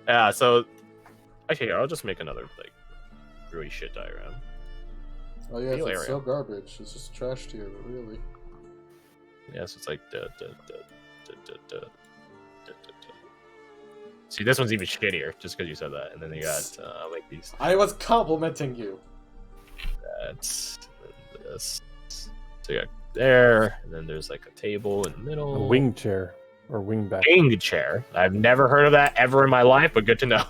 Yeah, so actually, I'll just make another like really shit diagram. Oh yeah, it's so garbage. It's just trash tier, really. Yeah, so it's like See, this one's even shittier just because you said that, and then you got like these. I was complimenting you. That's this. So you got there, and then there's like a table in the middle. A wing chair or wing back. Wing chair. I've never heard of that ever in my life, but good to know.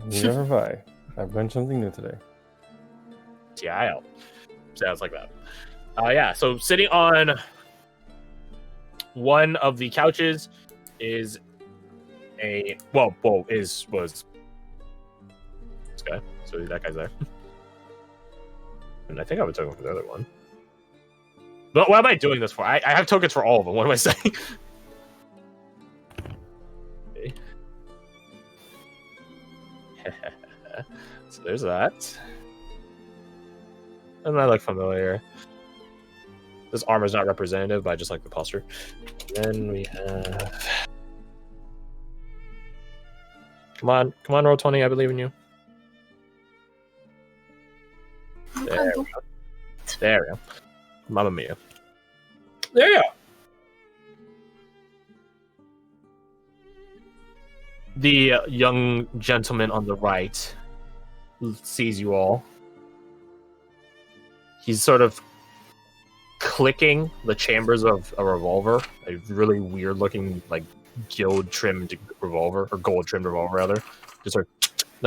Never have I. I've learned something new today. TIL. Sounds like that. Yeah, so sitting on one of the couches is was this guy. So that guy's there. And I think I have a token for the other one. But what am I doing this for? I have tokens for all of them. What am I saying? Okay. So there's that. Doesn't that look familiar? This armor's not representative, but I just like the posture. Then we have... Come on, roll 20, I believe in you. There we go. There we go. Mamma mia. There you go. The young gentleman on the right sees you all. He's sort of clicking the chambers of a revolver, a really weird-looking, like gold-trimmed revolver, or gold-trimmed revolver rather. Just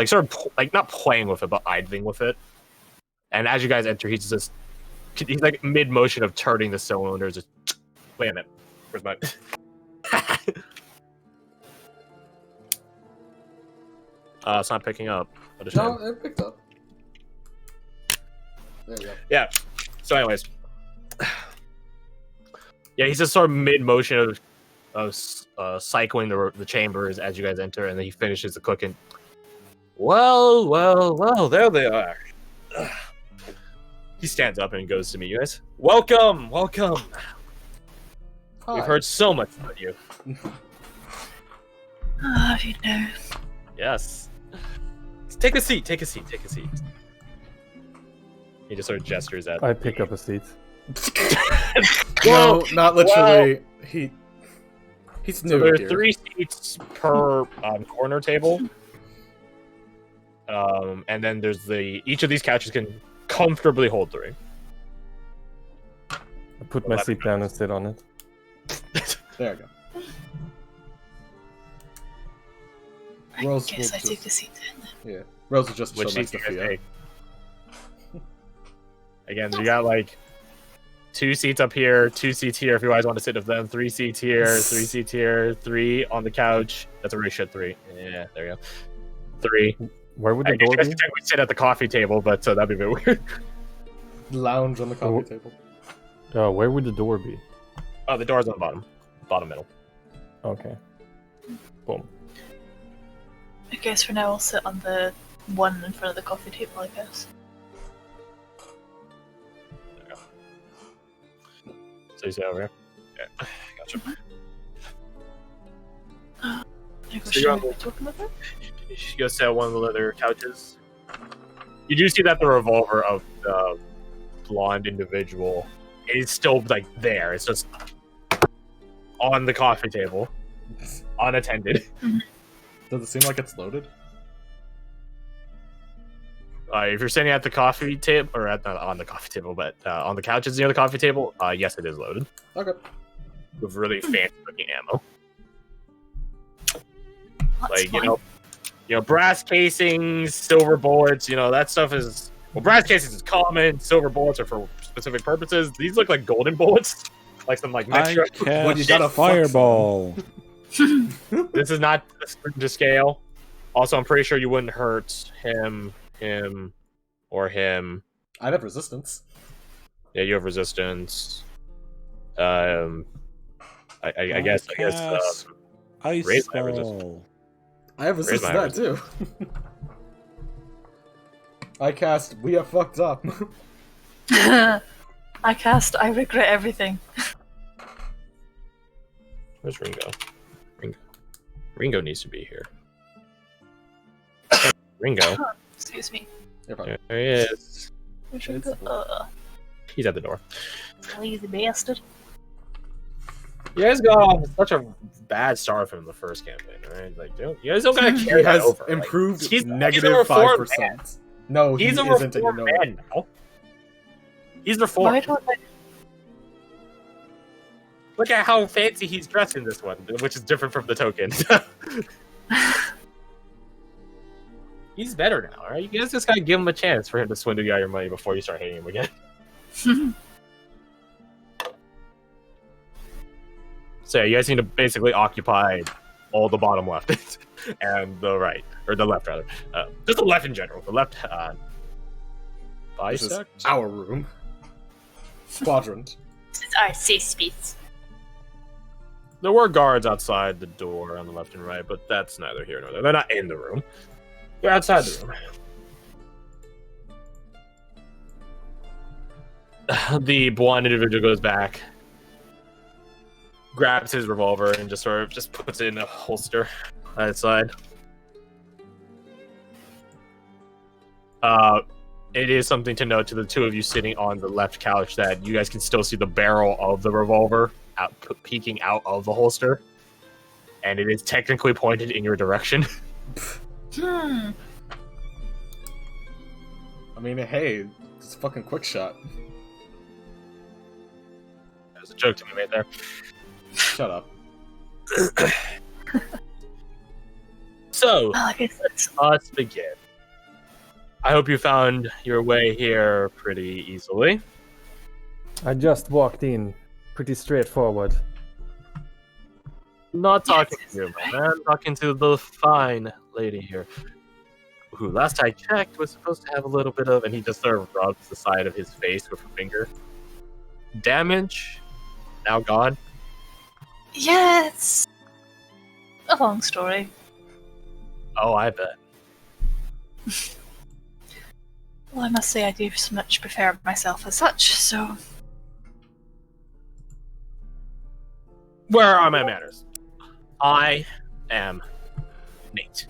sort of not playing with it, but idling with it. And as you guys enter, he's like mid-motion of turning the cylinders. Just, wait a minute, where's my? It's not picking up. No, it picked up. There you go. Yeah. So, anyways, yeah, he's just sort of mid-motion of cycling the chambers as you guys enter, and then he finishes the cooking. Well, there they are. He stands up and goes to meet you guys. Welcome. Hi. We've heard so much about you. You know. Yes. Take a seat. He just sort of gestures at. I pick up a seat. No, not literally. He's new. So there are here. 3 seats per corner table. And then there's each of these couches can comfortably hold 3. I put my seat down and sit on it. There you go. I Rose guess will I took a seat then. Yeah, Rose will just Which chill next seat to do you guys Fia. take? Again, you got like 2 seats up here, 2 seats here if you guys want to sit with them, 3 seats here, 3 seats here, 3 on the couch. That's a really shit 3. Yeah, there you go. 3. Where would the I guess door you guys be? could technically sit at the coffee table, but that'd be a bit weird. Lounge on the coffee table. Where would the door be? Oh, the door's on the bottom middle. Okay. Boom. I guess for now I'll sit on the one in front of the coffee table, I guess. There you go. So you sit over here. Okay, gotcha. Any So you're on question talking about that? You go sit on one of the leather couches. You do see that the revolver of the blonde individual is still like there. It's just on the coffee table, unattended. Does it seem like it's loaded? If you're sitting at the coffee table, or not on the coffee table, but on the couches near the coffee table, yes, it is loaded Okay. with really fancy looking ammo. That's Like fine. you know, brass casings, silver bullets. You know that stuff is brass casings is common. Silver bullets are for specific purposes. These look like golden bullets, like some like I metro. When you cast gotta fireball. This is not to scale. Also, I'm pretty sure you wouldn't hurt him, or him. I have resistance. Yeah, you have resistance. I guess. Ice raise my ball. I have Raise resistance my to that too. I cast We Are Fucked Up. I cast I regret everything. Where's Ringo? Ringo needs to be here. Ringo. Excuse me. There he is. He's a He's at the door. lazy bastard. You guys got off such a bad start from the first campaign, right? Like, you guys don't gotta carry He that has over. improved He's negative a reformed 5%. man. No, He's he a isn't. And you reformed know it. man now. He's reformed. Why don't I... Look at how fancy he's dressed in this one, which is different from the token. He's better now, alright? You guys just gotta give him a chance for him to swindle you out of your money before you start hating him again. So yeah, you guys need to basically occupy all the bottom left and the right, or the left rather. Just the left in general. The left This is bisect. our room. Quadrant. This is our safe space. There were guards outside the door on the left and right, but that's neither here nor there. They're not in the room. They're outside the room. The blonde individual goes back, grabs his revolver, and just sort of just puts it in a holster on its side. It is something to note to the two of you sitting on the left couch that you guys can still see the barrel of the revolver out, peeking out of the holster, and it is technically pointed in your direction. Hmm. I mean, hey, it's a fucking quick shot. There's a joke to be made there. Shut up. So, Well, I guess that's... let's begin. I hope you found your way here pretty easily. I just walked in. Pretty straightforward. Not talking Yes, to you, right. my man. I'm talking to the fine lady here, who last I checked was supposed to have a little bit of, and he just sort of rubs the side of his face with a finger. Damage, now gone. Yeah, it's a long story. Oh, I bet. Well, I must say I do so much prefer myself as such, so... Where are my manners? I am Nate.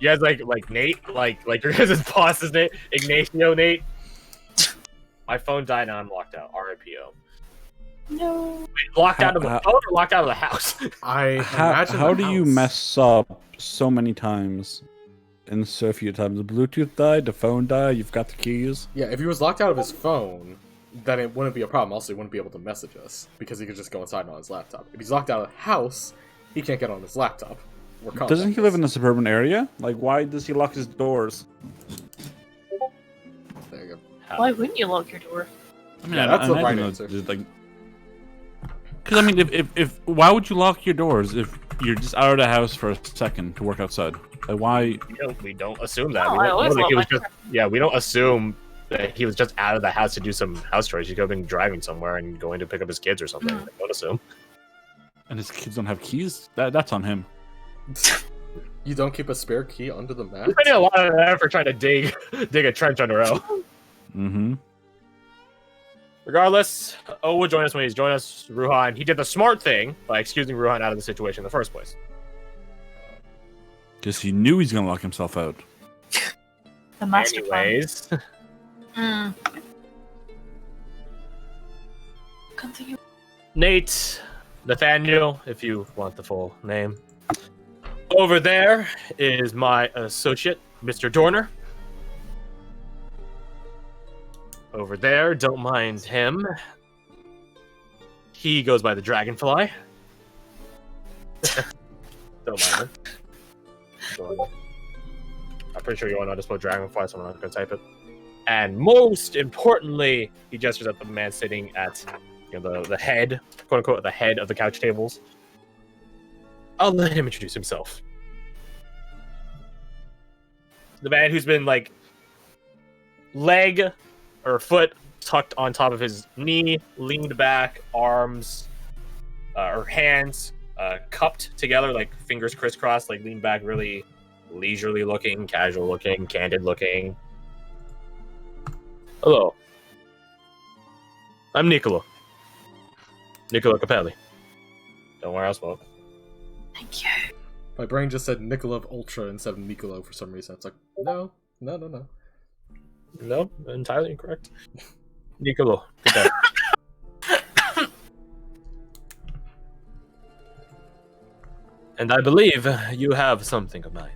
You guys like Nate? Like your guys' boss's name? Ignacio Nate? My phone died and I'm locked out. RIPO. No. Wait, locked out of the phone or locked out of the house? I imagine How the do you house. mess up so many times and so few times? The Bluetooth died, the phone died, you've got the keys. Yeah, if he was locked out of his phone, then it wouldn't be a problem. Also, he wouldn't be able to message us because he could just go inside on his laptop. If he's locked out of the house, he can't get on his laptop. Doesn't he live in a suburban area? Like, why does he lock his doors? There you go. Why wouldn't you lock your door? I mean, Yeah, that's the imagine right that answer. there's, like, because I mean, if why would you lock your doors if you're just out of the house for a second to work outside? Like, why? We don't assume that. No, we I don't, always like he was lock my just, we don't assume that he was just out of the house to do some house chores. He could have been driving somewhere and going to pick up his kids or something. Mm. Don't assume. And his kids don't have keys? That's on him. You don't keep a spare key under the mat? We're spending a lot of effort trying to dig a trench under L. Mm-hmm. Regardless, O will join us when he's joined us. Ruhan, he did the smart thing by excusing Ruhan out of the situation in the first place. Because he knew he's gonna lock himself out. The master plan. Anyways, Continue. Nate, Nathaniel, if you want the full name. Over there is my associate, Mr. Dorner. Over there, don't mind him. He goes by the Dragonfly. Don't mind him. Dorner. I'm pretty sure you all know how to spell Dragonfly, so I'm not going to type it. And most importantly, he gestures at the man sitting at the head, quote unquote, the head of the couch tables. I'll let him introduce himself. The man who's been like leg or foot tucked on top of his knee, leaned back, arms or hands cupped together, like fingers crisscrossed, like leaned back, really leisurely looking, casual looking, candid looking. Hello. I'm Nicola Thank you. My brain just said Nikolov Ultra instead of Niccolo for some reason. It's like, no. No, entirely incorrect. Nicolo, good day. And I believe you have something of mine.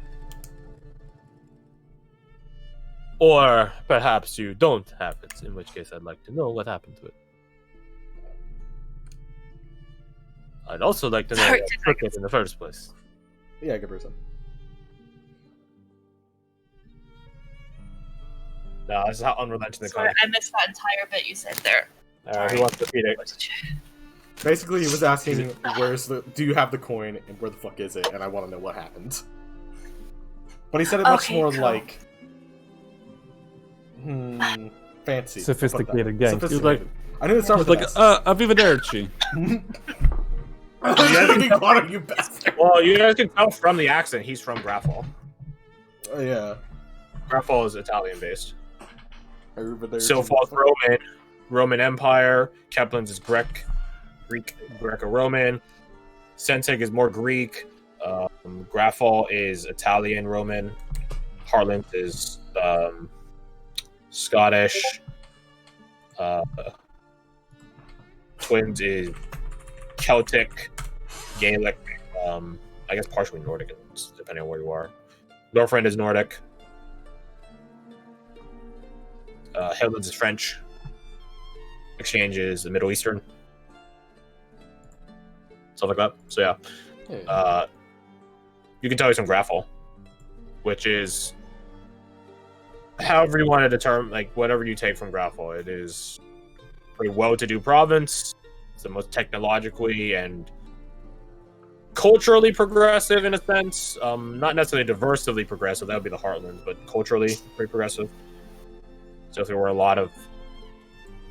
Or perhaps you don't have it, in which case I'd like to know what happened to it. I'd also like to know what took it in the first place. Yeah, good person. No, this is how unrelenting the Sorry, I missed that entire bit you said there. Who wants to repeat it? Basically, he was asking, do you have the coin, and where the fuck is it? And I want to know what happened. But he said it much more cool. like, fancy. Sophisticated gang. Sophisticated. Like, I knew it started with like, S. arrivederci. What you bastard? Well, you guys can tell from the accent he's from Graffall. Oh, yeah. Graffall is Italian-based. Arrivederci. Silfall's Roman Empire. Keplin's is Greek, Greco-Roman. Sensig is more Greek. Graffall is Italian Roman. Heartland is Scottish. Twins is Celtic, Gaelic. I guess partially Nordic, depending on where you are. Northrend is Nordic. Highlands is French. Exchange is the Middle Eastern. Stuff like that. So yeah. You can tell he's from Graffall, which is however you want to determine, like whatever you take from Graffall. It is a pretty well-to-do province. It's the most technologically and culturally progressive in a sense. Not necessarily diversively progressive. That would be the Heartland, but culturally pretty progressive. So if there were a lot of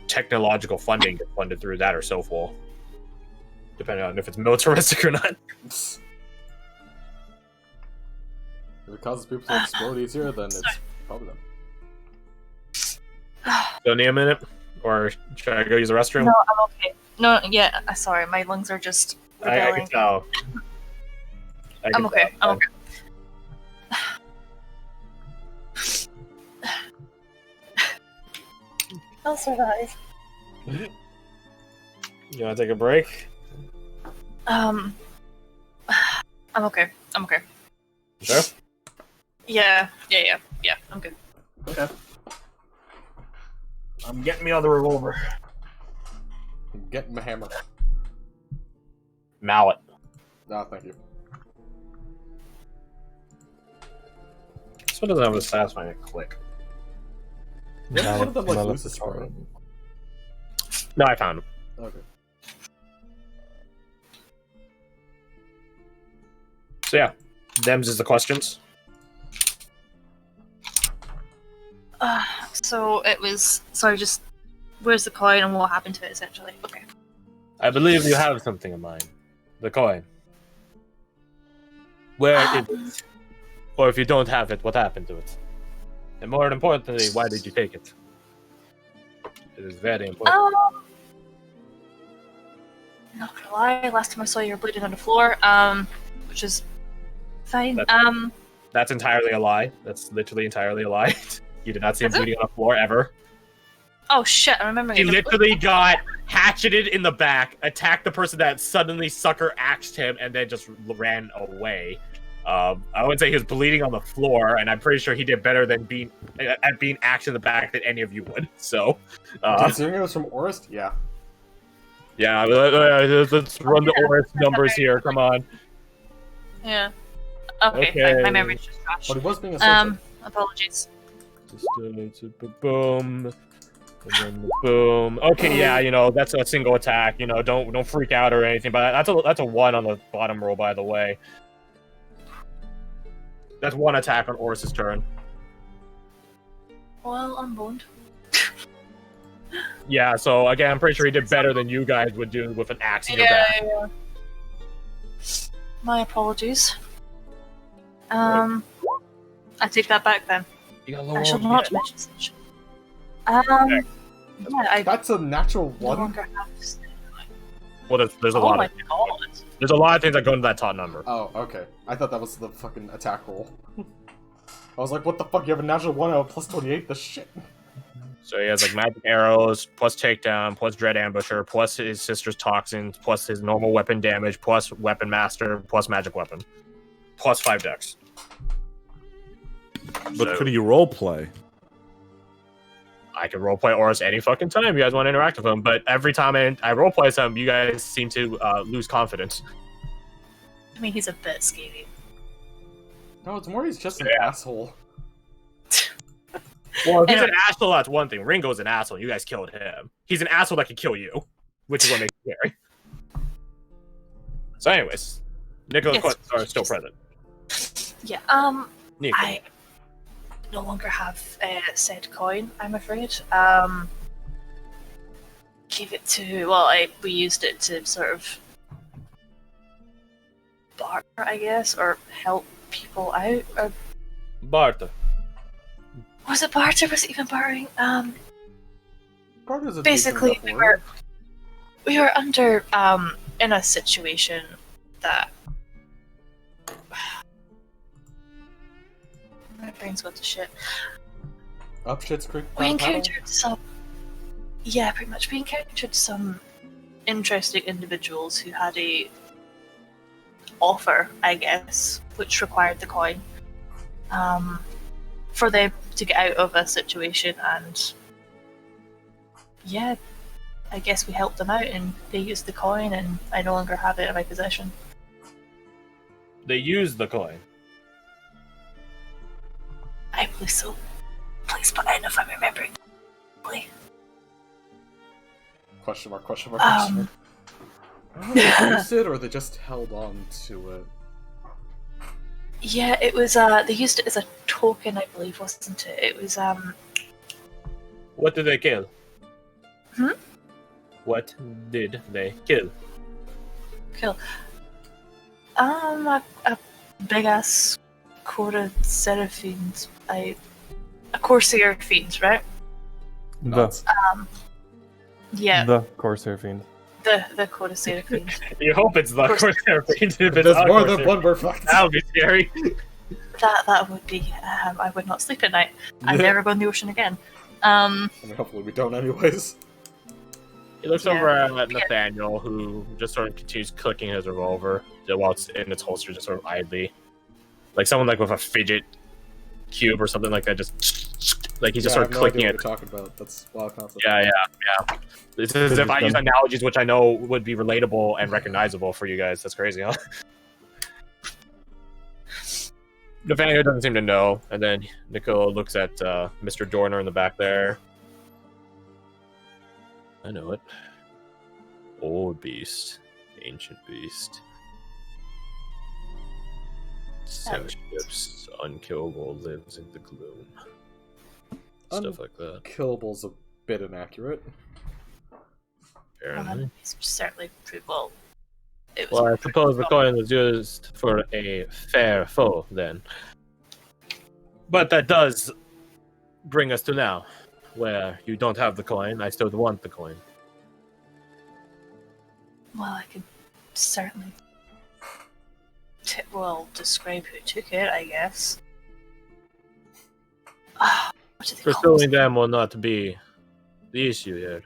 technological funding funded through that or Silfall, depending on if it's militaristic or not. If it causes people to explode easier, then it's probably them. Don't need a minute? Or should I go use the restroom? No, I'm okay. No, yeah, sorry, my lungs are just I rebelling. can tell. I'm okay. I'm okay. I'll survive. You want to take a break? I'm okay. I'm okay. Sure. Yeah. I'm good. Okay. I'm getting me on the revolver. Get my hammer. Mallet. No, thank you. This one doesn't have a satisfying click. Yeah, one of them like Mallet loses is power. fine. No, I found him. Okay. So yeah, Dems is the questions. So it was. Sorry, just where's the coin and what happened to it essentially? Okay. I believe you have something in mind. The coin. Where is it? Or if you don't have it, what happened to it? And more importantly, why did you take it? It is very important. Not gonna lie. Last time I saw you were bleeding on the floor. Which is fine. That's entirely a lie. That's literally entirely a lie. You did not see him bleeding on the floor ever. Oh shit! I remember. He literally got hatcheted in the back, attacked the person that suddenly sucker axed him, and then just ran away. I would say he was bleeding on the floor, and I'm pretty sure he did better than being axed in the back than any of you would. So, Considering it was from Orist, yeah. yeah, let's run the Oris numbers here. Come on. Yeah. Okay. Okay. Fine. My memory's just trash. But he was being assaulted. Apologies. Boom. And then boom. Okay, yeah, that's a single attack. Don't freak out or anything. But that's a 1 on the bottom roll, by the way. That's 1 attack on Oris's turn. Well, I'm boned. Yeah, so again, I'm pretty sure he did better than you guys would do with an axe in your back. Yeah. My apologies. I take that back then. You got I shall not mention such. Yeah, I That's a natural no 1. longer have to say Well, there's a Oh lot my of god. there's a lot of things that go into that top number. Oh, okay. I thought that was the fucking attack roll. I was like, what the fuck? You have a natural 1 out of plus 28? The shit. So he has like magic arrows, plus takedown, plus dread ambusher, plus his sister's toxins, plus his normal weapon damage, plus weapon master, plus magic weapon, plus 5 dex. But could you role play? I can roleplay auras any fucking time you guys want to interact with him, but every time I roleplay some, you guys seem to lose confidence. I mean, he's a bit scary. No, it's more he's just an asshole. Well, if he's an asshole, that's one thing. Ringo's an asshole. You guys killed him. He's an asshole that could kill you, which is what makes it scary. So, anyways, Nicholas questions are still present. Yeah, Nico. I no longer have said coin, I'm afraid. Gave it to, well, we used it to sort of barter, I guess, or help people out, or Barter. was it barter? Was it even bartering? Barter's a Basically, decent enough word. we were under in a situation that my brain's got to shit. Up shit's creek. We down paddle? encountered some, yeah, pretty much. We encountered some interesting individuals who had a offer, I guess, which required the coin, for them to get out of a situation, and yeah, I guess we helped them out, and they used the coin, and I no longer have it in my possession. They used the coin. I believe so. Please put in if I'm remembering correctly. Question mark, question mark, question mark. I don't know if they used it or they just held on to it. Yeah, it was, they used it as a token, I believe, wasn't it? It was, What did they kill? Hmm? What did they kill? kill. A big-ass Cora Seraphines. A Corsair Fiend, right? Nuts. Yeah, The Corsair Fiend. the Cora Seraphine. You hope it's the Corsair. Corsair Fiend. If There's it's more Corsair than one Fiend, word fucked. that would be scary. That would be, I would not sleep at night. I'd Yeah. never go in the ocean again. I mean, hopefully we don't anyways. He looks Yeah. over at Nathaniel, who just sort of continues clicking his revolver while it's in its holster, just sort of idly. Like someone like with a fidget cube or something like that, just like he's just Yeah, I sort have of no clicking idea it. what you're talking about. That's wild concept. Yeah. It's as if I use analogies which I know would be relatable and recognizable for you guys. That's crazy, huh? Nathaniel doesn't seem to know, and then Nicola looks at Mr. Dorner in the back there. I know it. Old beast. Ancient beast. Seven ships, unkillable, lives in the gloom. Stuff like that. Killable's a bit inaccurate. Apparently. It's certainly pretty well. It was Well, I suppose the coin was used for a fair foe, then. But that does bring us to now, where you don't have the coin, I still want the coin. Well, I could certainly describe who took it, I guess. What do they call Pursuing this? them will not be the issue here.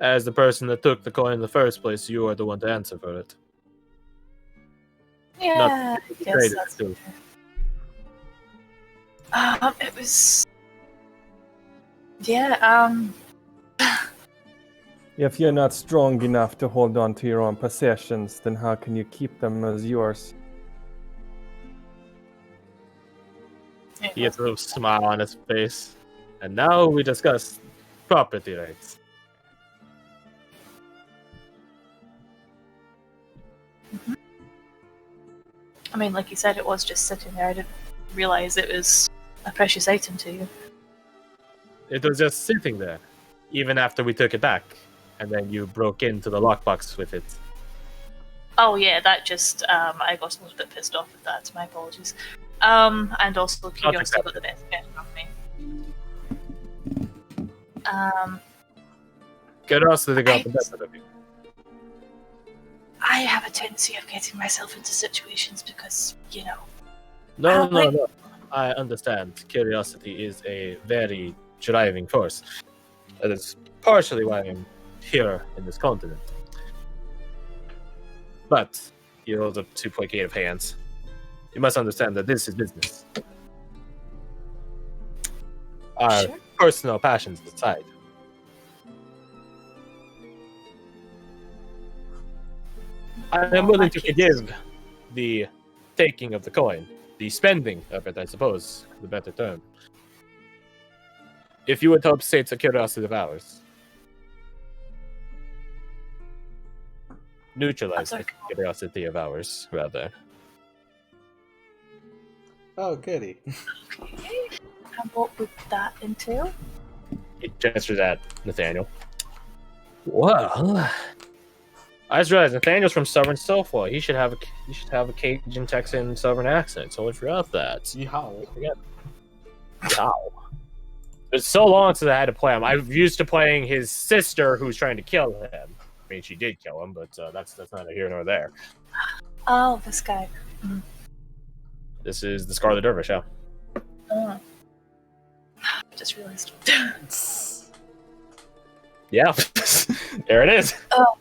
As the person that took the coin in the first place, you are the one to answer for it. Yeah, I guess Trade it that's too. it was. Yeah, If you're not strong enough to hold on to your own possessions, then how can you keep them as yours? He gets a little smile on his face. And now we discuss property rights. I mean, like you said, it was just sitting there. I didn't realize it was a precious item to you. It was just sitting there, even after we took it back. And then you broke into the lockbox with it. Oh yeah, that just I got a little bit pissed off with that. My apologies. And also curiosity got the best of me. Curiosity got the better of you. I have a tendency of getting myself into situations because, you know. No. I understand. Curiosity is a very driving force. That is partially why I'm here in this continent. But he holds up 2 placative hands. You must understand that this is business. Our Sure. personal passions aside. I am willing to forgive the taking of the coin, the spending of it, I suppose, the better term. If you would help sate a curiosity of ours, neutralize the curiosity of ours, rather. Oh, goody. Okay. And what would that entail? He gestures at Nathaniel. Well, I just realized Nathaniel's from Southern Suffolk. He should have a Cajun Texan Southern accent. So I forgot that. Yeehaw. Wow. It's so long since I had to play him. I'm used to playing his sister, who's trying to kill him. I mean, she did kill him, but that's neither here nor there. Oh, this guy. This is the Scarlet Dervish. Yeah. Oh. I just realized. Yeah. There it is. Oh.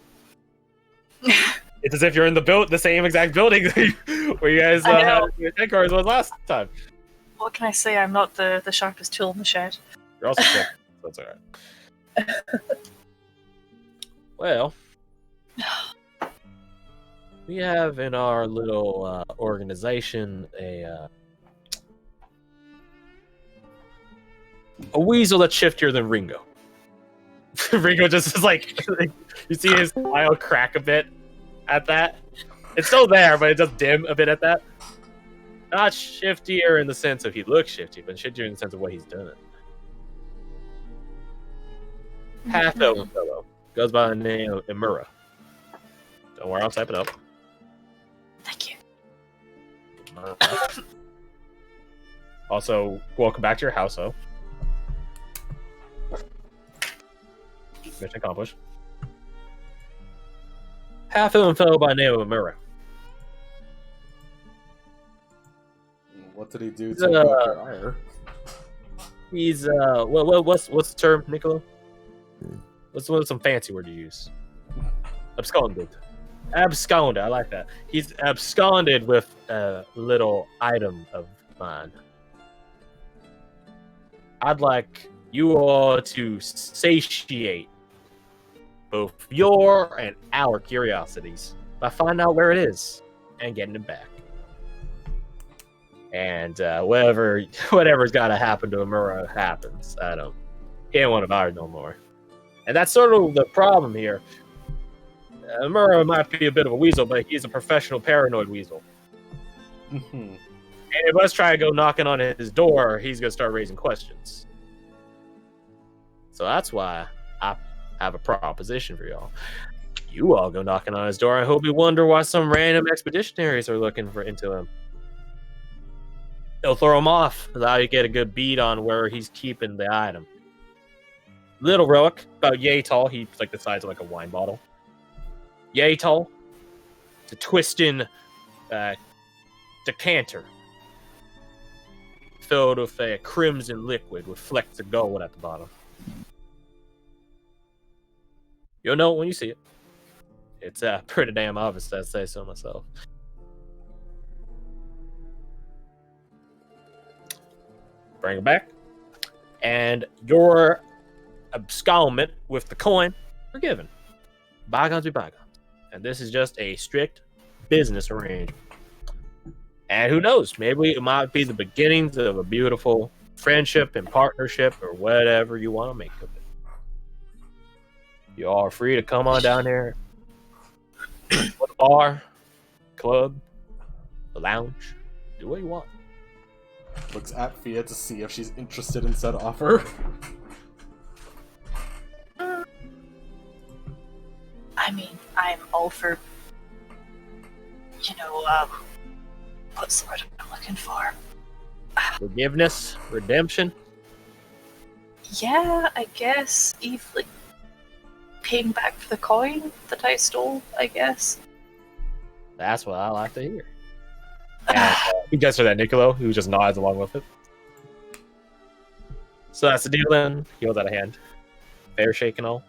It's as if you're in the same exact building where you guys had your headquarters was last time. What can I say? I'm not the sharpest tool in the shed. You're also sick. That's alright. Well, we have in our little organization a weasel that's shiftier than Ringo. Ringo just is like, you see his smile crack a bit at that. It's still there, but it does dim a bit at that. Not shiftier in the sense of he looks shifty, but shiftier in the sense of what he's done. Half elven fellow goes by the name of Imura. Don't worry, I'll type it up. Thank you. Also, welcome back to your house, though. Mission accomplished. Half elven fellow by the name of Imura. What did he do to your ire? He's what's the term, Niccolo? What's some fancy word to use? Absconded. Absconded, I like that. He's absconded with a little item of mine. I'd like you all to satiate both your and our curiosities by finding out where it is and getting it back. And whatever's got to happen to Amura happens. He ain't one of ours no more. And that's sort of the problem here. Amura might be a bit of a weasel, but he's a professional paranoid weasel. And if us try to go knocking on his door, he's gonna start raising questions. So that's why I have a proposition for y'all. You all go knocking on his door. I hope you wonder why some random expeditionaries are looking into him. They'll throw him off, allow you to get a good beat on where he's keeping the item. Little relic, about yay tall. He's like the size of like a wine bottle. Yay tall. It's a twisting decanter filled with a crimson liquid with flecks of gold at the bottom. You'll know it when you see it. It's pretty damn obvious, I'd say so myself. Bring it back. And your abscondment with the coin forgiven. Bygones be bygones. And this is just a strict business arrangement. And who knows? Maybe it might be the beginnings of a beautiful friendship and partnership or whatever you want to make of it. You all are free to come on down here. What bar, club, the lounge. Do what you want. Looks at Fia to see if she's interested in said offer. I mean, I'm all for, what's the word I'm looking for? Forgiveness, redemption. Yeah, I guess. paying back for the coin that I stole, I guess. That's what I like to hear. And he gets for that Niccolo, who just nods along with it. So that's the deal then. He holds out a hand. Fair shake and all.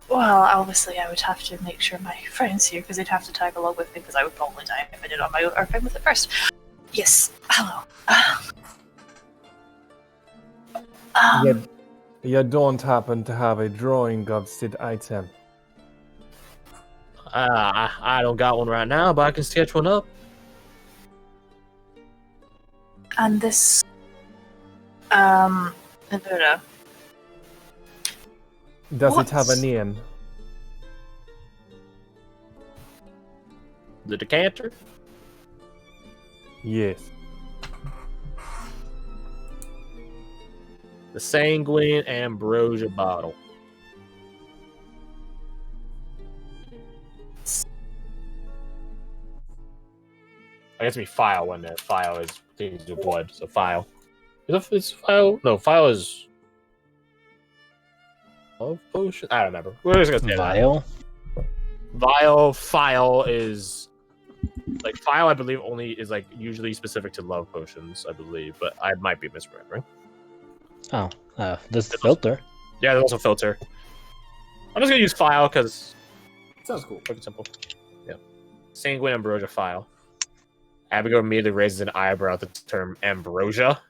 Well, obviously I would have to make sure my friend's here because they'd have to tag along with me because I would probably die if I did on my own or if I'm with it first. Yes, hello. You don't happen to have a drawing of said item. I don't got one right now, but I can sketch one up. And this, Buddha. Does it have a What's- name? The decanter? Yes. The Sanguine Ambrosia bottle. I guess it'd be file when the file is things do blood, so file. Is file? No, file is love potion. I don't remember. We're just gonna say that. Vial? Vial, file is like file. I believe only is like usually specific to love potions. I believe, but I might be misremembering. Oh, this filter. Yeah, there's also filter. I'm just gonna use file because Sounds cool. quick and simple. Yeah, Sanguine Ambrosia file. Abigail immediately raises an eyebrow at the term ambrosia.